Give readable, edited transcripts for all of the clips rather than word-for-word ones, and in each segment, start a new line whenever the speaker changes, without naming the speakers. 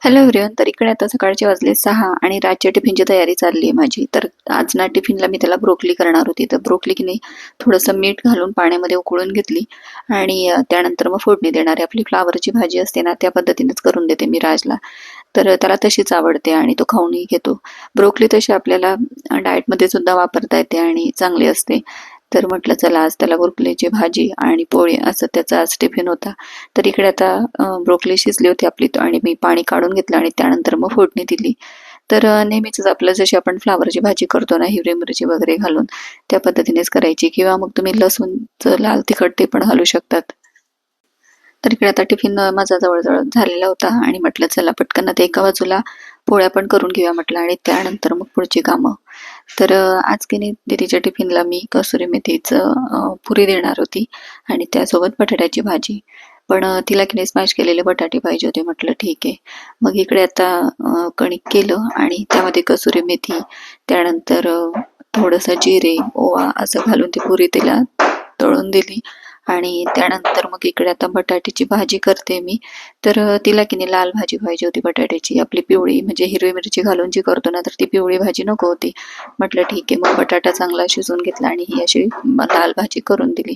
Hello everyone. तर इकडे आता सकाळचे वाजले 6 आणि रातच्या टिफिनची तयारी चालली आहे माझी. तर आज ना टिफिनला मी त्याला ब्रोकली करणार होती. तर ब्रोकली की नाही थोडंसं मीठ घालून पाण्यामध्ये उकळून घेतली आणि त्यानंतर मग फोडणी देणार आहे. आपली फ्लॉवरची भाजी असते ना, त्या पद्धतीनेच करून देते मी राजला. तर त्याला तशीच आवडते आणि तो खाऊनही घेतो. ब्रोकली तशी आपल्याला डाएटमध्ये सुद्धा वापरता येते आणि चांगली असते. तर म्हटलं चला आज त्याला ब्रोकलीची भाजी आणि पोळी असं त्याचा आज टिफिन होता. तर इकडे आता ब्रोकली शिजली होती आपली आणि मी पाणी काढून घेतलं आणि त्यानंतर मग फोडणी दिली. तर नेहमीच आपलं जशी आपण फ्लॉवरची भाजी करतो ना, हिरवी मिरची वगैरे घालून त्या पद्धतीनेच करायची किंवा मग तुम्ही लसूणचं लाल तिखट ते पण घालू शकतात. तर इकडे आता टिफिन माझा जवळ-जवळ झालेला होता आणि म्हटलं चला पटकन आता एका बाजूला पोळ्या पण करून घेऊया म्हटलं आणि त्यानंतर मग पुढची कामं. तर आज की नाही दीदीच्या टिफिनला मी कसुरी मेथीचं पुरी देणार होती आणि त्यासोबत बटाट्याची भाजी. पण तिला की नाही स्मॅश केलेले बटाटे पाहिजे होते. म्हटलं ठीक आहे. मग इकडे आता कणिक केलं आणि त्यामध्ये कसुरी मेथी, त्यानंतर थोडंसं जिरे, ओवा असं घालून ती पुरी तिला तळून दिली आणि त्यानंतर मग इकडे आता बटाट्याची भाजी करते मी. तर तिला की नाही लाल भाजी पाहिजे होती बटाट्याची. आपली पिवळी म्हणजे हिरवी मिरची घालून जी करतो ना, तर ती पिवळी भाजी नको होती. म्हटलं ठीक आहे. मग बटाटा चांगला शिजवून घेतला आणि ही अशी लाल भाजी करून दिली.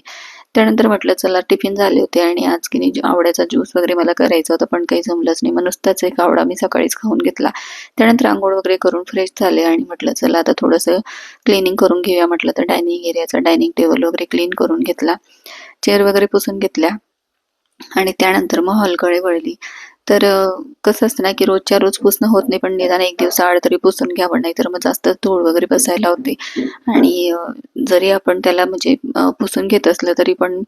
त्यानंतर म्हटलं चला टिफिन झाले होते आणि आज की नाही आवळ्याचा ज्यूस वगैरे मला करायचा होता, पण काही जमलंच नाही. मग नुसताच एक आवळा मी सकाळीच खाऊन घेतला. त्यानंतर अंघोळ वगैरे करून फ्रेश झाले आणि म्हटलं चला आता थोडंसं क्लिनिंग करून घेऊया म्हटलं. तर डायनिंग एरियाचा डायनिंग टेबल वगैरे क्लीन करून घेतला. चेअर वगैरे पुसून घेतल्या आणि त्यानंतर मग हॉलकडे वळली. तर कसं असतं ना, की रोजच्या रोज पुसणं होत नाही, पण निदान एक दिवसाआड तरी पुसून घ्यावं, नाहीतर मग जास्त धूळ वगैरे बसायला होते. आणि जरी आपण त्याला म्हणजे पुसून घेत असलं तरी पण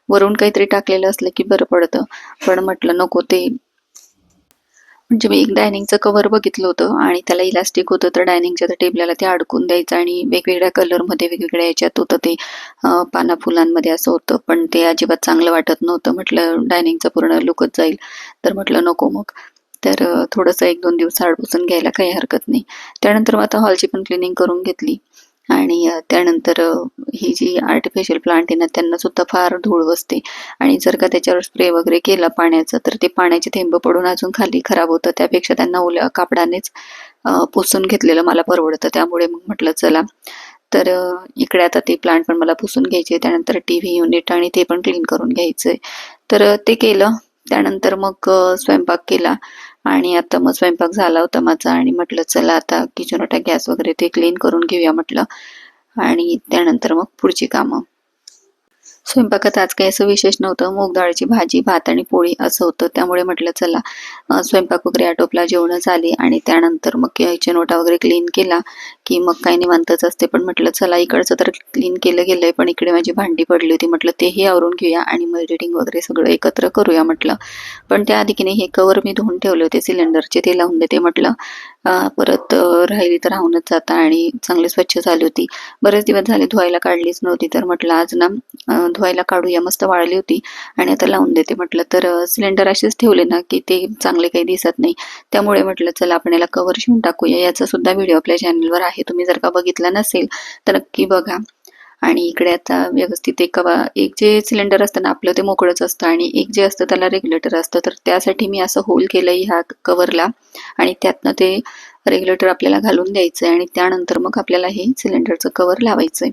वरून काहीतरी टाकलेलं असलं की बरं पडतं. पण म्हटलं नको ते म्हणजे मी एक डायनिंगचं कव्हर बघितलं होतं आणि त्याला इलास्टिक होतं, तर डायनिंगच्या त्या टेबलाला ते अडकून द्यायचं आणि वेगवेगळ्या कलरमध्ये वेगवेगळ्या याच्यात होतं ते पाना फुलांमध्ये असं होतं. पण ते अजिबात चांगलं वाटत नव्हतं. म्हटलं डायनिंगचा पूर्ण लुकच जाईल. तर म्हटलं नको मग. तर थोडंसं 1-2 दिवस आड पुसून घ्यायला काही हरकत नाही. त्यानंतर मग आता हॉलची पण क्लिनिंग करून घेतली आणि त्यानंतर ही जी आर्टिफिशियल प्लांट आहे ना, त्यांना सुद्धा फार धूळ बसते आणि जर का त्याच्यावर स्प्रे वगैरे केला पाण्याचा, तर ते पाण्याचे थेंब पडून अजून खाली खराब होतं. त्यापेक्षा त्यांना ओल्या कापडानेच पुसून घेतलेलं मला परवडतं. त्यामुळे मग म्हटलं चला. तर इकडे आता ते प्लांट पण मला पुसून घ्यायचे. त्यानंतर टीव्ही युनिट आणि ते पण क्लीन करून घ्यायचंय. तर ते केलं. त्यानंतर मग स्वयंपाक केला आणि आता मग स्वयंपाक झाला होता माझा आणि म्हटलं चला आता किचन ओटा, गॅस वगैरे ते क्लीन करून घेऊया म्हटलं आणि त्यानंतर मग पुढची कामं. स्वयंपाकात आज काही असं विशेष नव्हतं. मूग डाळीची भाजी, भात आणि पोळी असं होतं. त्यामुळे म्हटलं चला स्वयंपाक वगैरे आटोपला, जेवणं झाली आणि त्यानंतर मग किचन ओटा वगैरे क्लीन केला, की मग काही निवांतच असते. पण म्हटलं चला इकडचं तर क्लीन केलं गेलंय, पण इकडे माझी भांडी पडली होती. म्हटलं तेही आवरून घेऊया आणि मग एडिटिंग वगैरे सगळं एकत्र करूया म्हटलं. पण त्याआधी की नाही हे कव्हर मी धुवून ठेवले होते सिलेंडरचे, ते लावून देते म्हटलं. परत राहिली तर राहूनच जाता आणि चांगली स्वच्छ झाली होती. बरेच दिवस झाले धुवायला काढलीच नव्हती. तर म्हटलं आज ना धुवायला काढूया. मस्त वाळली होती आणि आता लावून देते म्हटलं. तर सिलेंडर असेच ठेवले ना की ते चांगले काही दिसत नाही. त्यामुळे म्हटलं चला आपण याला कव्हर शिवून टाकूया. याचा सुद्धा व्हिडिओ आपल्या चॅनलवर आहे. तुम्ही जर का बघितला नसेल तर नक्की बघा. आणि इकडे आता व्यवस्थित एक जे सिलेंडर असतं ना आपलं ते मोकळंच असतं आणि एक जे असतं त्याला रेग्युलेटर असतं. तर त्यासाठी मी असं होल केलंय ह्या कव्हरला आणि त्यातनं ते रेग्युलेटर आपल्याला घालून द्यायचंय आणि त्यानंतर मग आपल्याला हे सिलेंडरचं कव्हर लावायचंय.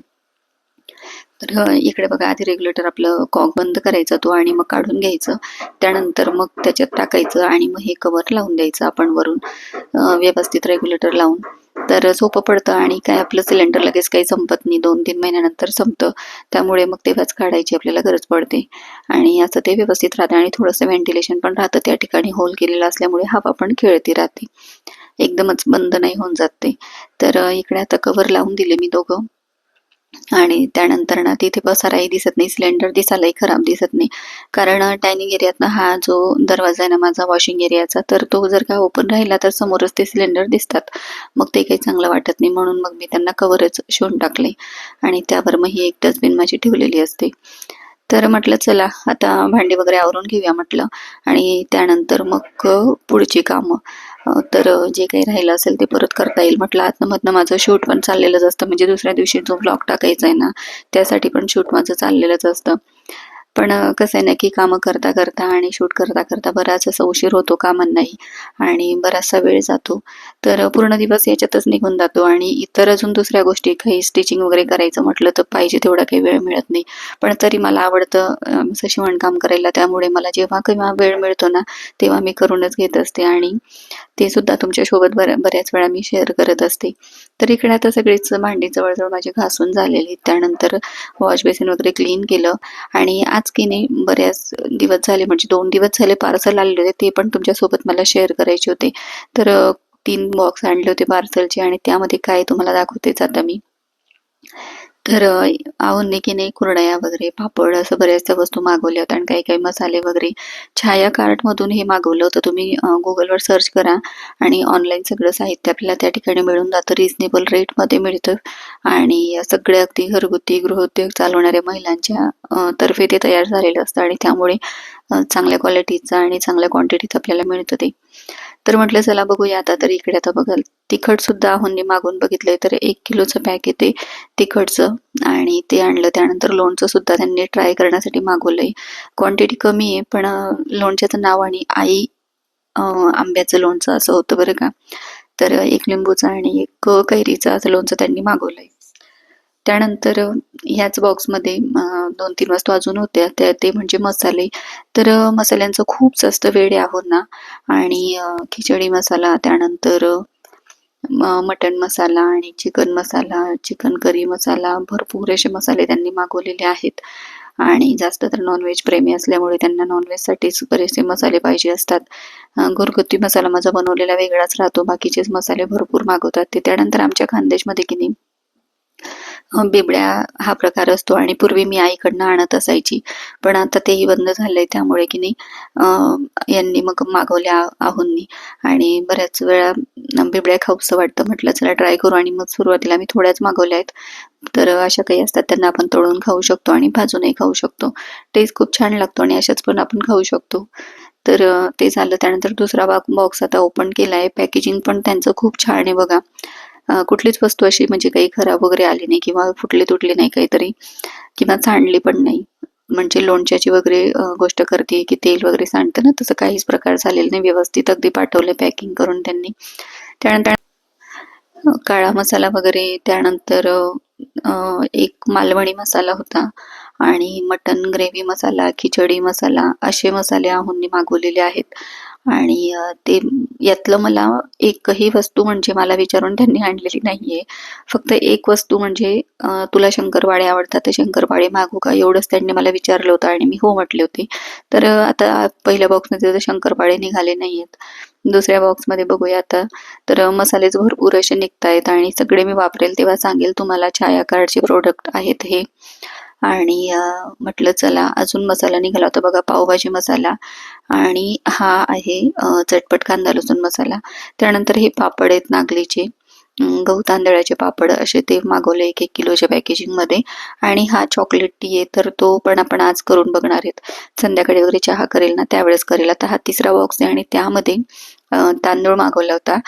तर इकडे बघा आधी रेग्युलेटर आपलं कॉक बंद करायचा तो आणि मग काढून घ्यायचं. त्यानंतर मग त्याच्यात टाकायचं आणि मग हे कव्हर लावून द्यायचं आपण वरून व्यवस्थित रेग्युलेटर लावून. तर सोपं पडतं आणि काय आपलं सिलेंडर लगेच काही संपत नाही. 2-3 महिन्यानंतर संपतं. त्यामुळे मग तेव्हाच काढायची आपल्याला गरज पडते आणि असं ते व्यवस्थित राहतं आणि थोडंसं व्हेंटिलेशन पण राहतं. त्या ठिकाणी होल केलेलं असल्यामुळे हवा पण खेळती राहते. एकदमच बंद नाही होऊन जात ते. तर इकडे आता कव्हर लावून दिले मी दोघं आणि त्यानंतर ना तिथे पसाराही दिसत नाही, सिलेंडर दिसायलाही खराब दिसत नाही. कारण डायनिंग एरियातनं हा जो दरवाजा आहे ना माझा वॉशिंग एरियाचा, तर तो जर का ओपन राहिला तर समोरच ते सिलेंडर दिसतात. मग ते काही चांगलं वाटत नाही. म्हणून मग मी त्यांना कव्हरच शिवून टाकले आणि त्यावर मग ही एक डस्टबिन माझी ठेवलेली असते. तर म्हटलं चला आता भांडी वगैरे आवरून घेऊया म्हटलं आणि त्यानंतर मग पुढची कामं. तर जे काही राहिलं असेल ते परत करता येईल म्हटलं. आतनं-मधनं माझं शूट पण चाललेलंच असतं. म्हणजे दुसऱ्या दिवशी जो व्लॉग टाकायचा आहे ना, त्यासाठी पण शूट माझं चाललेलंच असतं. पण कसं आहे ना, की कामं करता करता आणि शूट करता करता बराच असा उशीर होतो कामांनाही आणि बराचसा वेळ जातो. तर पूर्ण दिवस याच्यातच निघून जातो आणि इतर अजून दुसऱ्या गोष्टी काही स्टिचिंग वगैरे करायचं म्हटलं तर पाहिजे तेवढा काही वेळ मिळत नाही. पण तरी मला आवडतं असं शिवणकाम करायला, त्यामुळे मला जेव्हा केव्हा वेळ मिळतो ना, तेव्हा मी करूनच घेत असते आणि ते सुद्धा तुमच्यासोबत बऱ्याच वेळा मी शेअर करत असते. तर इकडे आता सगळीच भांडी जवळ-जवळ माझी घासून झालेली. त्यानंतर वॉश बेसिन वगैरे क्लीन केलं आणि आज की नाही बऱ्याच दिवस झाले, म्हणजे 2 दिवस झाले पार्सल आलेले होते, ते पण तुमच्यासोबत मला शेअर करायचे होते. तर 3 बॉक्स आणले होते पार्सलचे आणि त्यामध्ये काय तुम्हाला दाखवतेच आता मी. तर आहोंनी की नाही कुरडया वगैरे, पापड असं बऱ्याचशा वस्तू मागवल्या होत्या आणि काही-काही मसाले वगैरे. छाया कार्टमधून हे मागवलं होतं. तुम्ही Googleवर सर्च करा आणि ऑनलाईन सगळं साहित्य आपल्याला त्या ठिकाणी मिळून जातं. रिझनेबल रेटमध्ये मिळतं आणि सगळे अगदी घरगुती गृहोद्योग चालवणाऱ्या महिलांच्या तर्फे ते तयार झालेलं असतं आणि त्यामुळे चांगल्या क्वालिटीचं आणि चांगल्या क्वांटिटीत आपल्याला मिळतं ते. तर म्हटलं चला बघूया आता. तर इकडे आता बघाल तिखट सुद्धा आहोंनी मागवून बघितलंय, तर 1 किलोचं पॅक येते तिखटचं आणि ते आणलं. त्यानंतर लोणचं सुद्धा त्यांनी ट्राय करण्यासाठी मागवलंय. क्वांटिटी कमी आहे पण लोणच्याचं नाव आणि आई आंब्याचं लोणचं असं होतं बरं का. तर 1 लिंबूचं आणि 1 कैरीचं असं लोणचं त्यांनी मागवलंय. त्यानंतर ह्याच बॉक्समध्ये 2-3 वस्तू अजून होत्या ते म्हणजे मसाले. तर मसाल्यांचं खूप जास्त वेड आहे आहोंना आणि खिचडी मसाला, त्यानंतर मटण मसाला आणि चिकन मसाला, चिकन करी मसाला, भरपूर असे मसाले त्यांनी मागवलेले आहेत आणि जास्त तर नॉनव्हेज प्रेमी असल्यामुळे त्यांना नॉनव्हेजसाठीच बरेचसे मसाले पाहिजे असतात. घरगुती मसाला माझा बनवलेला वेगळाच राहतो, बाकीचेच मसाले भरपूर मागवतात ते. त्यानंतर आमच्या खानदेशमध्ये की नाही बिबड्या हा प्रकार असतो आणि पूर्वी मी आईकडनं आणत असायची. पण आता तेही बंद झालंय, त्यामुळे की नाही यांनी मग मागवल्या आहोंनी आणि बऱ्याच वेळा बिबड्या खाऊसं वाटतं. म्हटलं चला ट्राय करू आणि मग सुरुवातीला मी थोड्याच मागवल्या आहेत. तर अशा काही असतात त्यांना आपण तळून खाऊ शकतो आणि भाजूनही खाऊ शकतो. टेस्ट खूप छान लागतो आणि अशाच पण आपण खाऊ शकतो. तर ते झालं. त्यानंतर दुसरा बॉक्स आता ओपन केलाय. पॅकेजिंग पण त्यांचं खूप छान आहे बघा. कुठलीच वस्तू अशी म्हणजे काही खराब वगैरे आली नाही किंवा फुटली-तुटली नाही काहीतरी किंवा सांडली पण नाही. म्हणजे लोणच्याची वगैरे गोष्ट करते की तेल वगैरे सांडतं ना, तसं काहीच प्रकार झालेला नाही. व्यवस्थित अगदी पाठवलं पॅकिंग करून त्यांनी. त्यानंतर काळा मसाला वगैरे, त्यानंतर एक मालवणी मसाला होता आणि मटण ग्रेव्ही मसाला, खिचडी मसाला असे मसाले आहोंनी मागवलेले आहेत आणि ते यातलं मला एकही वस्तू म्हणजे मला विचारून त्यांनी आणलेली नाहीये. फक्त एक वस्तू म्हणजे तुला शंकरपाळे आवडतात तर शंकरपाळे मागवू का? एवढंच त्यांनी मला विचारलं होतं आणि मी हो म्हटले होते. तर आता पहिल्या बॉक्समध्ये तर शंकरपाळे निघाले नाहीयेत. दुसऱ्या बॉक्समध्ये बघूया आता. तर मसालेच भरपूर असे निघतायत आणि सगळे मी वापरेल तेव्हा सांगेल तुम्हाला. छाया कार्डचे प्रोडक्ट आहेत हे आणि म्हटलं चला अजून मसाला निघाला होता बघा, पावभाजी मसाला आणि हा आहे चटपट कांदा लसूण मसाला. त्यानंतर हे पापड आहेत नागलीचे, गहू तांदळाचे पापड असे ते मागवले 1-1 किलोच्या पॅकेजिंगमध्ये आणि हा चॉकलेट टी आहे, तर तो पण आपण आज करून बघणार आहेत. संध्याकाळी वगैरे चहा करेल ना त्यावेळेस करेल. आता हा तिसरा बॉक्स आहे आणि त्यामध्ये तांदूळ मागवला होता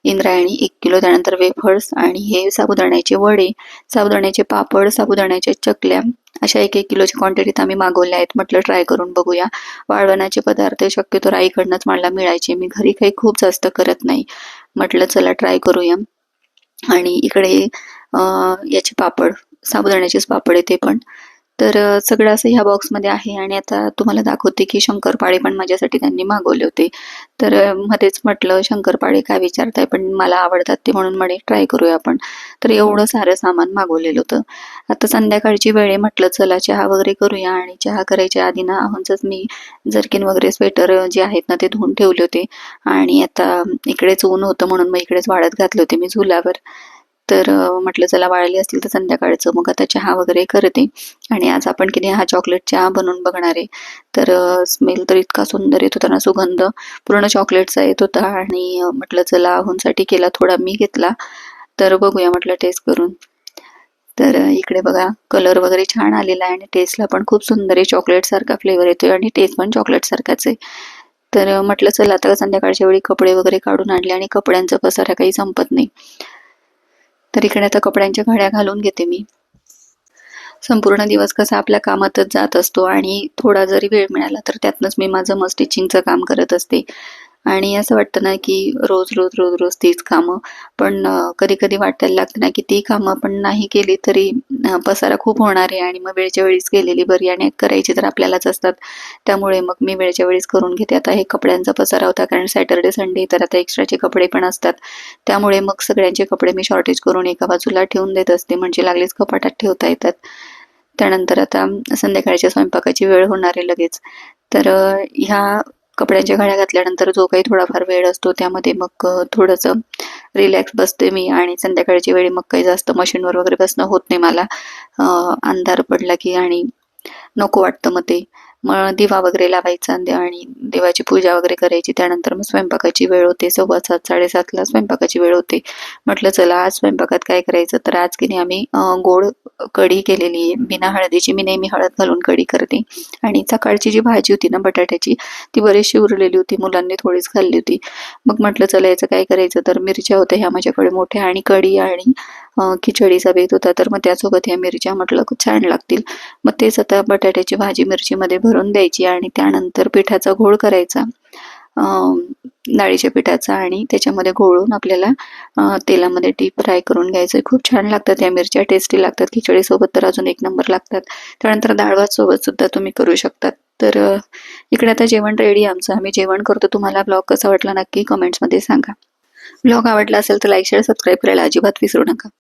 इंद्रायणी 1 किलो, त्यानंतर वेफर्स आणि हे साबुदाण्याचे वडे, साबुदाण्याचे पापड, साबुदाण्याच्या चकल्या अशा 1-1 किलोच्या क्वांटिटीत आम्ही मागवल्या आहेत. म्हटलं ट्राय करून बघूया. वाळवणाचे पदार्थ शक्यतो आईकडनंच मला मिळायचे. मी घरी काही खूप जास्त करत नाही. म्हटलं चला ट्राय करूया. आणि इकडे याचे पापड, साबुदाण्याचेच पापड आहे ते पण. तर सगळं असं ह्या बॉक्समध्ये आहे आणि आता तुम्हाला दाखवते की शंकरपाळे पण माझ्यासाठी त्यांनी मागवले होते. तर मध्येच म्हटलं शंकरपाळे काय विचारताय, पण मला आवडतात ते म्हणून म्हणे ट्राय करूया आपण. तर एवढं सारं सामान मागवलेलं होतं. आता संध्याकाळची वेळ आहे, म्हटलं चला चहा वगैरे करूया आणि चहा करायच्या आधी ना आहोंचंच मी जर्किन वगैरे स्वेटर जे आहेत ना ते धुवून ठेवले होते आणि आता इकडेच ऊन होतं म्हणून मग इकडेच वाळत घातले होते मी झुल्यावर. तर म्हटलं चला वाळले असतील तर संध्याकाळचं मग आता चहा वगैरे करते आणि आज आपण की नाही हा चॉकलेट चहा बनवून बघणार आहे. तर स्मेल तर इतका सुंदर येत होता ना, सुगंध पूर्ण चॉकलेटचा येत होता आणि म्हटलं चला आहोंसाठी केला, थोडा मी घेतला. तर बघूया म्हटलं टेस्ट करून. तर इकडे बघा कलर वगैरे छान आलेला आहे आणि टेस्टला पण खूप सुंदर आहे. चॉकलेट सारखा फ्लेवर येतोय आणि टेस्ट पण चॉकलेट सारखाच आहे. तर म्हटलं चला आता संध्याकाळच्या वेळी कपडे वगैरे काढून आणले आणि कपड्यांचा पसारा काही संपत नाही. तर इकडे आता कपड्यांच्या घड्या घालून घेते मी. संपूर्ण दिवस कसा आपल्या कामातच जात असतो आणि थोडा जरी वेळ मिळाला तर त्यातनंच मी माझं मग स्टिचिंगचं काम करत असते. आणि असं वाटतं ना, की रोज तीच कामं. पण कधी-कधी वाटायला लागतं ना, की ती कामं आपण नाही केली तरी पसारा खूप होणार आहे आणि मग वेळच्या वेळीच केलेली बरी आणि करायची तर आपल्यालाच असतात. त्यामुळे मग मी वेळच्या वेळीच करून घेते. आता हे कपड्यांचा पसारा होता कारण सॅटर्डे, संडे तर आता एक्स्ट्राचे कपडे पण असतात. त्यामुळे मग सगळ्यांचे कपडे मी शॉर्टेज करून एका बाजूला ठेवून देत असते म्हणजे लागलीच कपाटात ठेवता येतात. त्यानंतर आता संध्याकाळच्या स्वयंपाकाची वेळ होणार आहे लगेच. तर ह्या कपड्यांच्या घड्या घातल्यानंतर जो काही थोडाफार वेळ असतो त्यामध्ये मग थोडंसं रिलॅक्स बसते मी आणि संध्याकाळच्या वेळी मग काही जास्त मशीनवर वगैरे बसणं होत नाही मला. अंधार पडला की आणि नको वाटतं मग ते. मग दिवा वगैरे लावायचा आणि देवाची पूजा वगैरे करायची. त्यानंतर मग स्वयंपाकाची वेळ होते. 7:15 7:30ला स्वयंपाकाची वेळ होते. म्हटलं चला आज स्वयंपाकात काय करायचं, तर आज की नाही आम्ही गोड कढी केलेली आहे. बिना हळदीची. मी नेहमी हळद घालून कढी करते. आणि सकाळची जी भाजी होती ना बटाट्याची, ती बरीचशी उरलेली होती. मुलांनी थोडीच खाल्ली होती. मग म्हटलं चला याचं काय करायचं, तर मिरच्या होत्या ह्या माझ्याकडे मोठ्या आणि कढी आणि खिचडीचा बेत होता. तर मग त्यासोबत ह्या मिरच्या म्हटलं खूप छान लागतील. मग तेच आता बटाट्याची भाजी मिरचीमध्ये भरून द्यायची आणि त्यानंतर पिठाचा घोळ करायचा. डाळीच्या पिठाचा आणि त्याच्यामध्ये घोळून आपल्याला तेलामध्ये डीप फ्राय करून घ्यायचं. खूप छान लागतात त्या मिरच्या, टेस्टी लागतात. खिचडीसोबत तर अजून एक नंबर लागतात. त्यानंतर डाळ-भात सोबत सुद्धा तुम्ही करू शकतात. तर इकडे आता जेवण रेडी आहे आमचं. आम्ही जेवण करतो. तुम्हाला ब्लॉग कसा वाटला नक्की कमेंट्समध्ये सांगा. ब्लॉग आवडला असेल तर लाईक, शेअर, सबस्क्राईब करायला अजिबात विसरू नका.